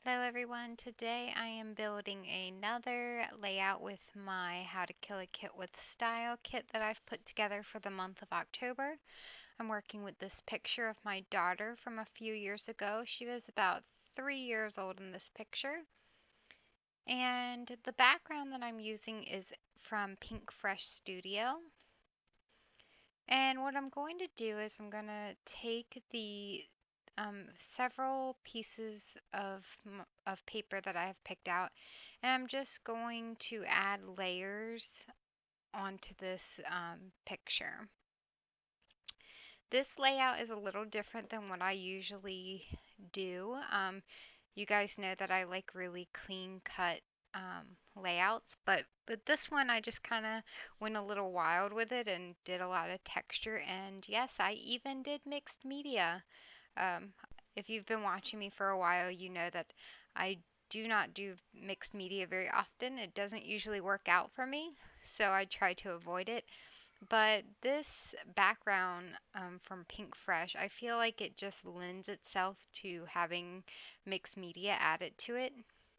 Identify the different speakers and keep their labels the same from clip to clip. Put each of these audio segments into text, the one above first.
Speaker 1: Hello everyone, today I am building another layout with my How to Kill a Kit with Style kit that I've put together for the month of October. I'm working with this picture of my daughter from a few years ago. She was about 3 years old in this picture. And the background that I'm using is from Pink Fresh Studio. And what I'm going to do is I'm going to take the several pieces of paper that I have picked out, and I'm just going to add layers onto this picture. This layout is a little different than what I usually do. You guys know that I like really clean cut layouts, but with this one I just kind of went a little wild with it and did a lot of texture, and yes, I even did mixed media. Um, if you've been watching me for a while, you know that I do not do mixed media very often. It doesn't usually work out for me, so I try to avoid it. But this background from Pink Fresh, I feel like it just lends itself to having mixed media added to it.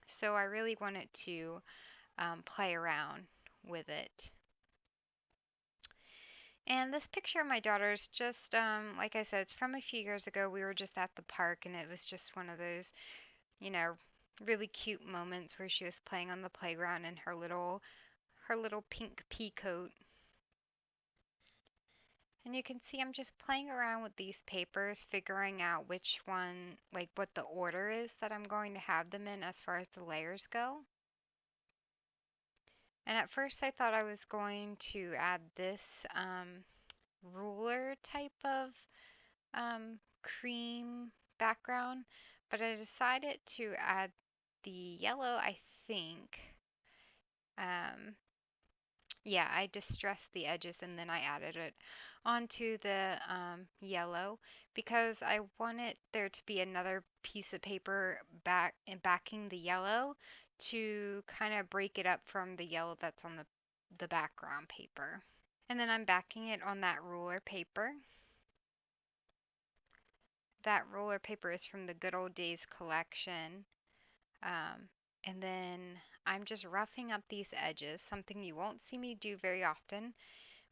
Speaker 1: So I really wanted to play around with it. And this picture of my daughter's just, like I said, it's from a few years ago. We were just at the park, and it was just one of those, you know, really cute moments where she was playing on the playground in her little pink pea coat. And you can see I'm just playing around with these papers, figuring out which one, like what the order is that I'm going to have them in as far as the layers go. And at first I thought I was going to add this ruler type of cream background, but I decided to add the yellow, I think. Um, yeah, I distressed the edges and then I added it onto the yellow because I wanted there to be another piece of paper backing the yellow to kind of break it up from the yellow that's on the background paper. And then I'm backing it on that ruler paper. That roller paper is from the Good Old Days collection. Um, and then I'm just roughing up these edges, something you won't see me do very often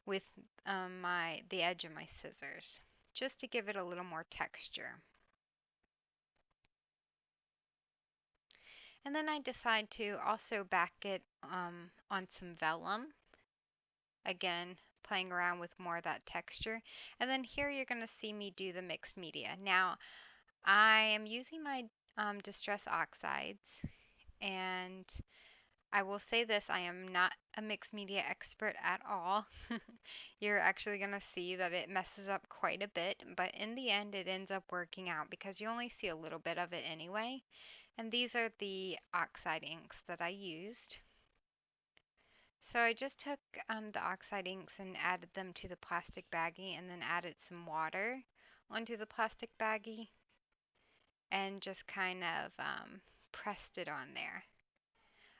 Speaker 1: with the edge of my scissors, just to give it a little more texture. And then I decide to also back it on some vellum. Again, playing around with more of that texture. And then here you're going to see me do the mixed media. Now, I am using my Distress Oxides, and I will say this, I am not a mixed media expert at all. You're actually going to see that it messes up quite a bit, but in the end it ends up working out because you only see a little bit of it anyway. And these are the oxide inks that I used. So I just took the oxide inks and added them to the plastic baggie and then added some water onto the plastic baggie and just kind of pressed it on there.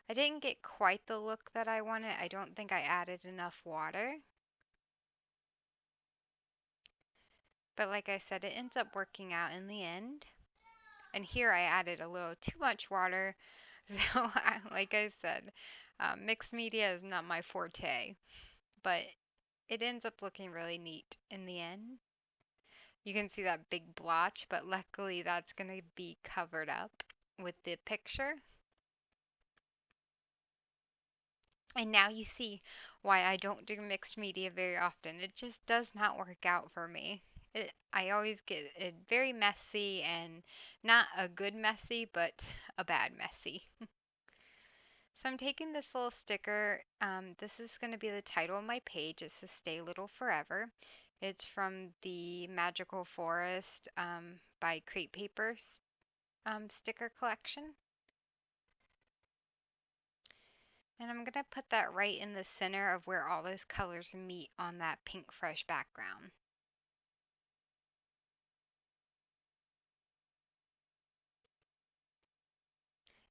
Speaker 1: I didn't get quite the look that I wanted. I don't think I added enough water. But like I said, it ends up working out in the end. And here I added a little too much water. So, like I said, mixed media is not my forte. But it ends up looking really neat in the end. You can see that big blotch, but luckily that's going to be covered up with the picture. And now you see why I don't do mixed media very often. It just does not work out for me. I always get it very messy and not a good messy, but a bad messy. So I'm taking this little sticker. This is going to be the title of my page. It says Stay Little Forever. It's from the Magical Forest by Crate Paper sticker collection. And I'm going to put that right in the center of where all those colors meet on that pink fresh background.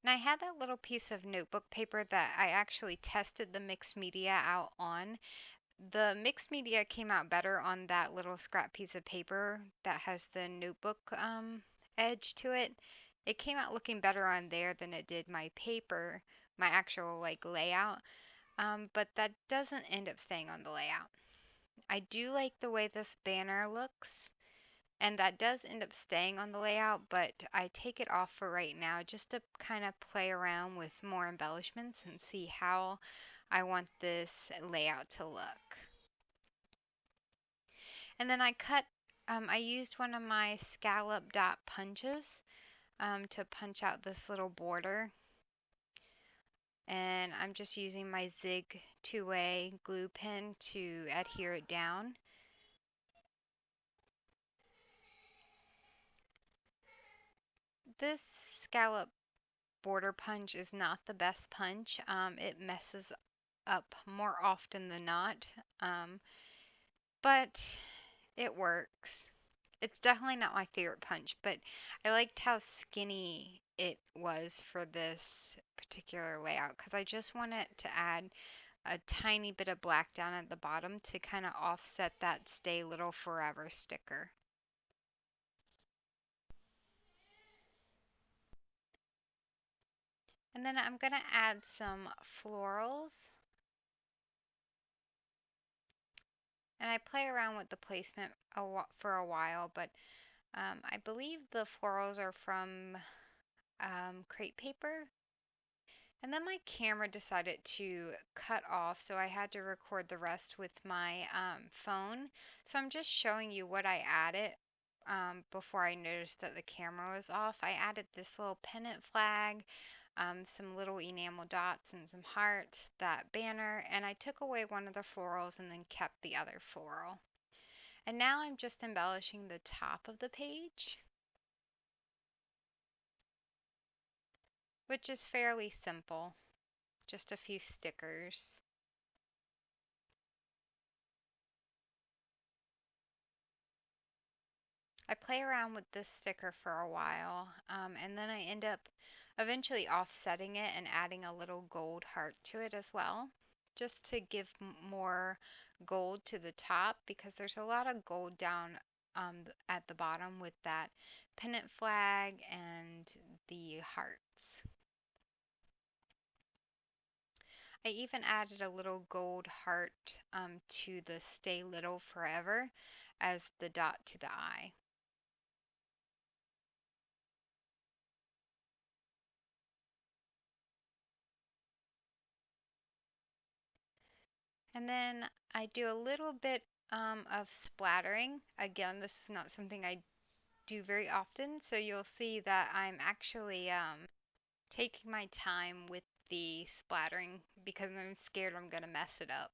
Speaker 1: And I had that little piece of notebook paper that I actually tested the mixed media out on. The mixed media came out better on that little scrap piece of paper that has the notebook edge to it. It came out looking better on there than it did my paper, my actual like layout. But that doesn't end up staying on the layout. I do like the way this banner looks, and that does end up staying on the layout, but I take it off for right now just to kind of play around with more embellishments and see how I want this layout to look. And then I used one of my scallop dot punches to punch out this little border. And I'm just using my Zig 2-way glue pen to adhere it down. This scallop border punch is not the best punch. It messes up more often than not, but it works. It's definitely not my favorite punch, but I liked how skinny it was for this particular layout because I just wanted to add a tiny bit of black down at the bottom to kind of offset that Stay Little Forever sticker. And then I'm going to add some florals. And I play around with the placement for a while, but I believe the florals are from crepe paper. And then my camera decided to cut off, so I had to record the rest with my phone. So I'm just showing you what I added before I noticed that the camera was off. I added this little pennant flag, some little enamel dots and some hearts, that banner, and I took away one of the florals and then kept the other floral. And now I'm just embellishing the top of the page, which is fairly simple, just a few stickers. I play around with this sticker for a while, and then I end up eventually offsetting it and adding a little gold heart to it as well, just to give more gold to the top because there's a lot of gold down at the bottom with that pennant flag and the hearts. I even added a little gold heart to the Stay Little Forever as the dot to the eye. And then I do a little bit of splattering. Again, this is not something I do very often, so you'll see that I'm actually taking my time with the splattering because I'm scared I'm going to mess it up.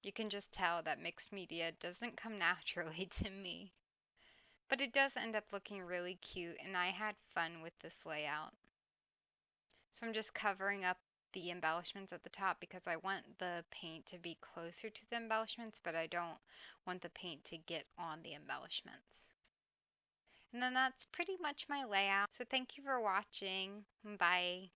Speaker 1: You can just tell that mixed media doesn't come naturally to me. But it does end up looking really cute, and I had fun with this layout. So I'm just covering up the embellishments at the top because I want the paint to be closer to the embellishments, but I don't want the paint to get on the embellishments. And then that's pretty much my layout. So thank you for watching. Bye.